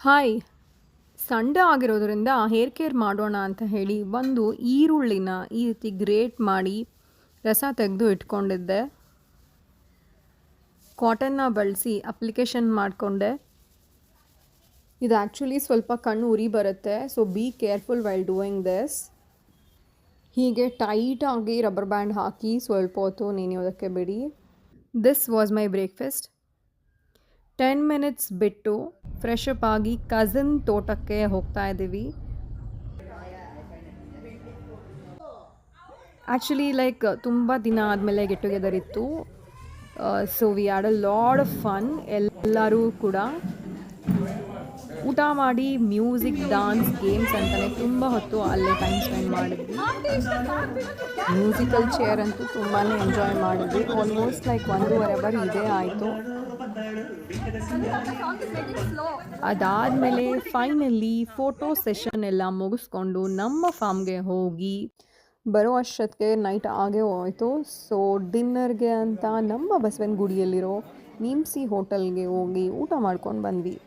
Hi! Sunday ಆಗಿರೋದ್ರಿಂದ hair care ಮಾಡೋಣ ಅಂತ ಹೇಳಿ ಒಂದು ಈರುಳ್ಳಿನ ಈ ರೀತಿ ಗ್ರೇಟ್ ಮಾಡಿ ರಸ ತೆಗೆದು ಇಟ್ಕೊಂಡಿದ್ದೆ. ಕಾಟನ್ನ ಬಳಸಿ ಅಪ್ಲಿಕೇಶನ್ ಮಾಡಿಕೊಂಡೆ. ಇದು ಆ್ಯಕ್ಚುಲಿ ಸ್ವಲ್ಪ ಕಣ್ಣು ಉರಿ ಬರುತ್ತೆ, so be careful while doing this. ಹೀಗೆ ಟೈಟಾಗಿ ರಬ್ಬರ್ ಬ್ಯಾಂಡ್ ಹಾಕಿ ಸ್ವಲ್ಪ ಹೊತ್ತು ನೆನೆಯೋದಕ್ಕೆ ಬಿಡಿ. This was my breakfast. 10 minutes ಬಿಟ್ಟು ಫ್ರೆಶ್ ಅಪ್ ಆಗಿ ಕಸಿನ್ ತೋಟಕ್ಕೆ ಹೋಗ್ತಾ ಇದ್ದೀವಿ. ಆ್ಯಕ್ಚುಲಿ ತುಂಬ ದಿನ ಆದಮೇಲೆ ಗೆಟ್ ಟುಗೆದರ್ ಇತ್ತು. So we had a lot of fun. ಎಲ್ಲರೂ ಕೂಡ ಊಟ ಮಾಡಿ ಮ್ಯೂಸಿಕ್, ಡಾನ್ಸ್, ಗೇಮ್ಸ್ ಅಂತಲೇ ತುಂಬ ಹೊತ್ತು ಅಲ್ಲೇ ಟೈಮ್ ಸ್ಪೆಂಡ್ ಮಾಡಿದ್ವಿ. ಮ್ಯೂಸಿಕಲ್ ಚೇರ್ ಅಂತೂ ತುಂಬಾ ಎಂಜಾಯ್ ಮಾಡಿದ್ವಿ. ಆಲ್ಮೋಸ್ಟ್ 1.5 ಅವರ್ ಇದೇ ಆಯಿತು. ಅದಾದಮೇಲೆ ಫೈನಲಿ ಫೋಟೋ ಸೆಷನ್ ಎಲ್ಲ ಮುಗಿಸ್ಕೊಂಡು ನಮ್ಮ ಫಾರ್ಮ್ಗೆ ಹೋಗಿ ಬರೋ ಅಷ್ಟೊತ್ತಿಗೆ ನೈಟ್ ಆಗೇ ಹೋಯಿತು. ಸೊ ಡಿನ್ನರ್ಗೆ ಅಂತ ನಮ್ಮ ಬಸವನ ಗುಡಿಯಲ್ಲಿರೋ ನೀಮ್ಸಿ ಹೋಟೆಲ್ಗೆ ಹೋಗಿ ಊಟ ಮಾಡ್ಕೊಂಡು ಬಂದ್ವಿ.